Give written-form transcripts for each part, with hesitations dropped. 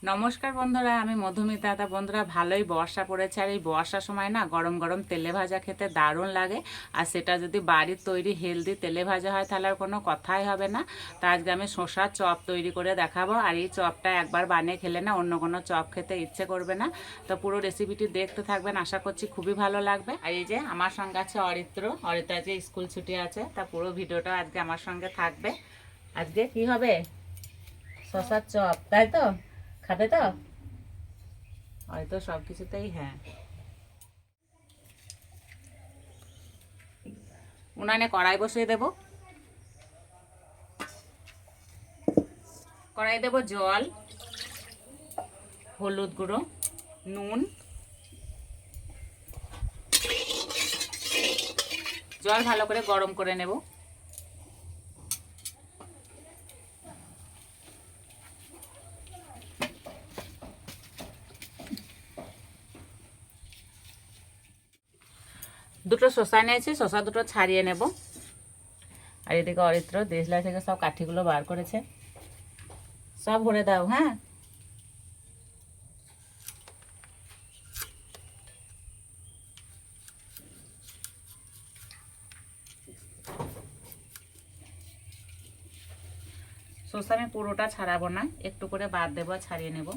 নমস্কার বন্ধুরা, আমি মধুমিতা। তা বন্ধুরা, ভালোই বর্ষা পড়েছে, আর এই বর্ষার সময় না গরম গরম তেলে ভাজা খেতে দারুণ লাগে। আর সেটা যদি বাড়ির তৈরি হেলদি তেলে ভাজা হয় তাহলে আর কোনো কথাই হবে না। তা আজকে আমি শসার চপ তৈরি করে দেখাবো। আর এই চপটা একবার বানিয়ে খেলে না অন্য কোনো চপ খেতে ইচ্ছে করবে না। তো পুরো রেসিপিটি দেখতে থাকবেন, আশা করছি খুবই ভালো লাগবে। আর এই যে আমার সঙ্গে আছে অরিত্র আজকে স্কুল ছুটি আছে, তা পুরো ভিডিওটা আজকে আমার সঙ্গে থাকবে। আজকে কি হবে? শসার চপ, তাই তো? খাবে তো? হয়তো সব কিছুতেই হ্যাঁ। উনানে কড়াই বসিয়ে দেব। কড়াই দেব জল, হলুদ গুঁড়ো, নুন। জল ভালো করে গরম করে নেব। দুটো শসা নিয়েছি, শসা দুটো ছাড়িয়ে নেব। আর এদিকে অরিত্র দেশলাই থেকে সব কাঠিগুলো বার করেছে, সব ভরে দাও। হ্যাঁ, শসা আমি পুরোটা ছাড়াবো না, একটু করে বাদ দেবো, ছাড়িয়ে নেব।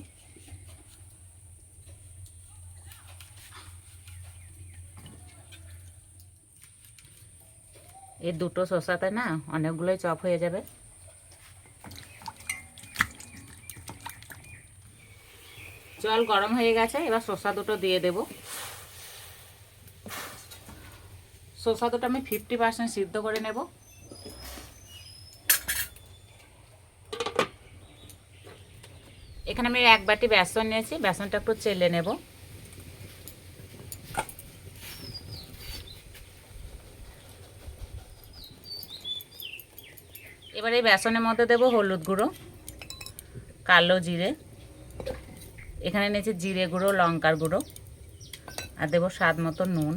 এই দুটো শসাতে না অনেকগুলোই চপ হয়ে যাবে। জল গরম হয়ে গেছে, এবার শসা দুটো দিয়ে দেব। শসা দুটো আমি 50% সিদ্ধ করে নেব। এখানে আমি এক বাটি বেসন নিয়েছি, বেসনটা একটু চেলে নেব। এবার এই বেসনের মধ্যে দেব হলুদ গুঁড়ো, কালো জিরে, এখানে নিয়েছি জিরে গুঁড়ো, লঙ্কার গুঁড়ো, আর দেব স্বাদ মতো নুন।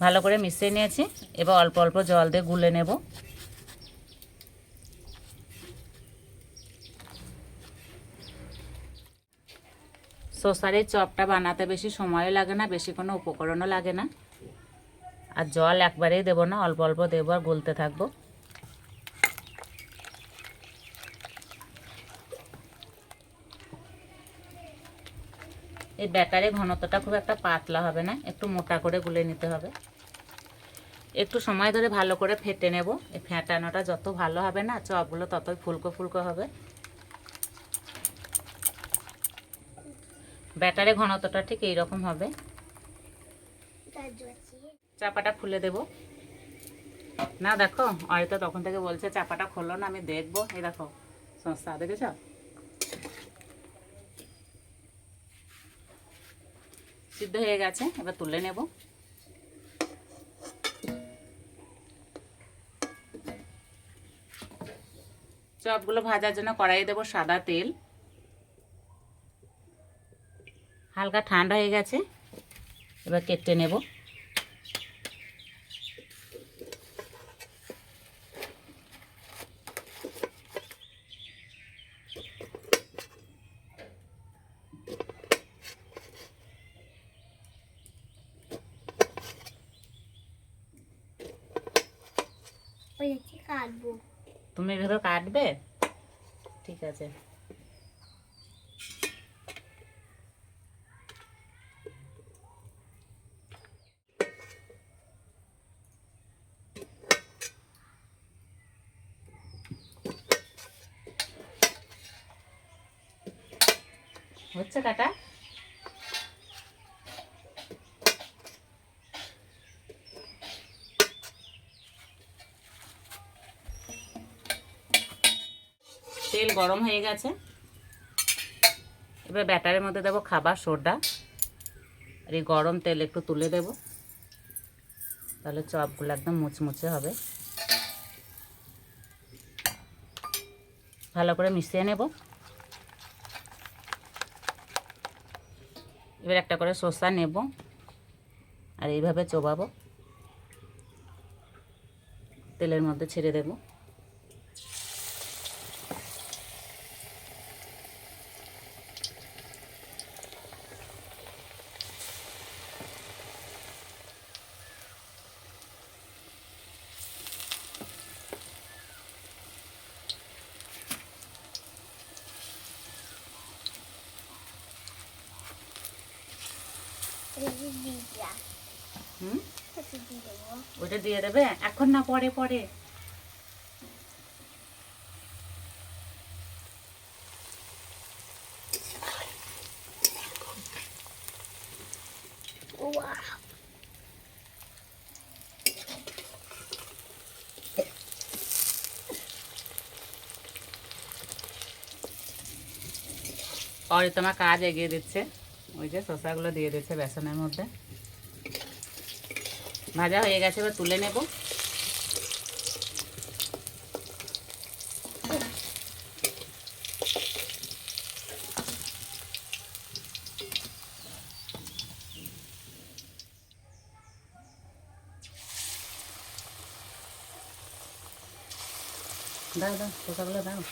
ভালো করে মিশিয়ে নিয়েছি, এবার অল্প অল্প জল দিয়ে গুলে নেব। শসার এই চপটা বানাতে বেশি সময়ও লাগে না, বেশি কোনো উপকরণও লাগে না। আর জল একবারেই দেবো না, অল্প অল্প দেবো আর গুলতে থাকবো। এই ব্যাটারের ঘনত্বটা খুব একটা পাতলা হবে না, একটু মোটা করে গুলে নিতে হবে। একটু সময় ধরে ভালো করে ফেটে নেব। এই ফেটানোটা যত ভালো হবে না, চপগুলো ততই ফুলকো ফুলকো হবে। ব্যাটারের ঘনত্বটা ঠিক এইরকম হবে। চাপাটা খুলে দেব। না দেখো, হয়তো তখন থেকে বলছে চাপাটা খোলো না, আমি দেখবো। এই দেখো শসা দেখেছ, সিদ্ধ হয়ে গেছে, এবার তুলে নেব। চপগুলো ভাজার জন্য কড়াইয়ে দেবো সাদা তেল। হালকা ঠান্ডা হয়ে গেছে, এবার কেটে নেব। কাটবো, তুমি এভাবে কাটবে? ঠিক আছে। হচ্ছে কাটা। তেল গরম হয়ে গেছে, এবার ব্যাটারের মধ্যে দেবো খাবার সোডা। আর এই গরম তেল একটু তুলে দেব, তাহলে চপগুলো একদম মুচমুচে হবে। ভালো করে মিশিয়ে নেব। এবার একটা করে শসা নেব আর এইভাবে চোবাবো, তেলের মধ্যে ছেড়ে দেব। হুম, ওটা দিয়ে দেবে এখন না, পরে পরে। পরে তোমার কাজ এগিয়ে দিচ্ছে, ওই যে শসাগুলো দিয়ে দিচ্ছে বেসনের মধ্যে। ভাজা হয়ে গেছে, এবার তুলে নেব। দাও দাও, শসাগুলো দাও।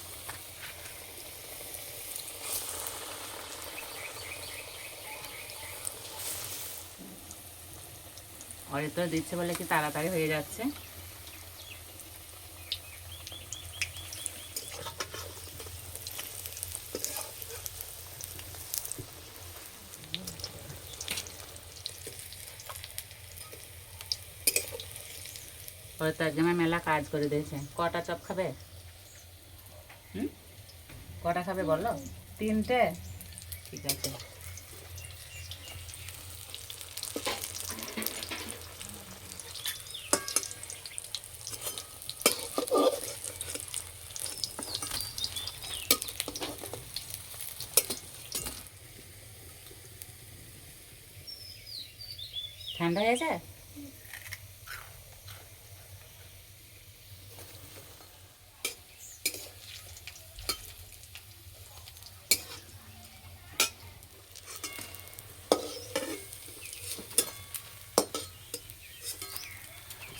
আর তো দিচ্ছে বলে কি তাড়াতাড়ি হয়ে যাচ্ছে। ওই তো একদম মেলা কাজ করে দিয়েছে। কটা চপ খাবে? হুম, কটা খাবে বলো? 3টে? ঠিক আছে। ঠান্ডা হয়েছে?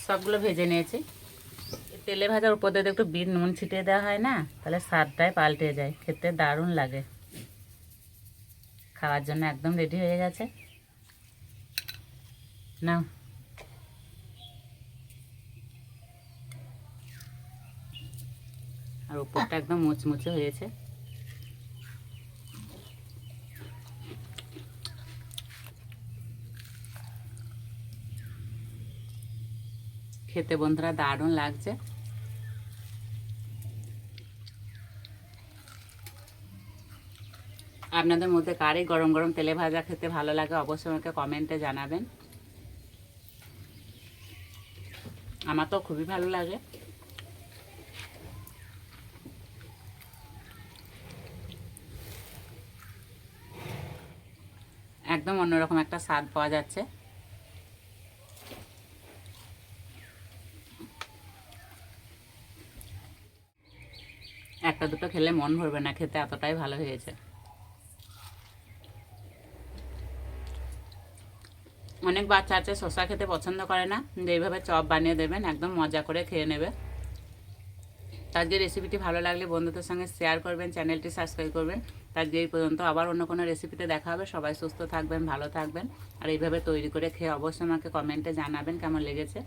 সবগুলো ভেজে নিয়েছি। তেলে ভাজার উপর দিয়ে একটু বিট নুন ছিটিয়ে দেওয়া হয় না, তাহলে স্বাদটাই পাল্টে যায়, খেতে দারুণ লাগে। খাওয়ার জন্য একদম রেডি হয়ে গেছে। নাও। আর উপরটা একদম মুচমুচে হয়েছে। খেতে বন্ধুরা দারুণ লাগছে। আপনাদের মধ্যে কারই গরম গরম তেলে ভাজা খেতে ভালো লাগে অবশ্যই আমাকে কমেন্টে জানাবেন। আমার তো খুবই ভালো লাগে। একদম অন্যরকম একটা স্বাদ পাওয়া যাচ্ছে। একটা দুটো খেলে মন ভরবে না, খেতে এতটাই ভালো হয়েছে। অনেক বাচ্চা আছে শসা খেতে পছন্দ করে না, এইভাবে চপ বানিয়ে দেবেন, একদম মজা করে খেয়ে নেবে। আজকের রেসিপিটি ভালো লাগলে বন্ধুদের সঙ্গে শেয়ার করবেন, চ্যানেলটি সাবস্ক্রাইব করবেন। আজকে এই পর্যন্ত, আবার অন্য কোনো রেসিপিতে দেখা হবে। সবাই সুস্থ থাকবেন, ভালো থাকবেন। আর এইভাবে তৈরি করে খেয়ে অবশ্যই আমাকে কমেন্টে জানাবেন কেমন লেগেছে।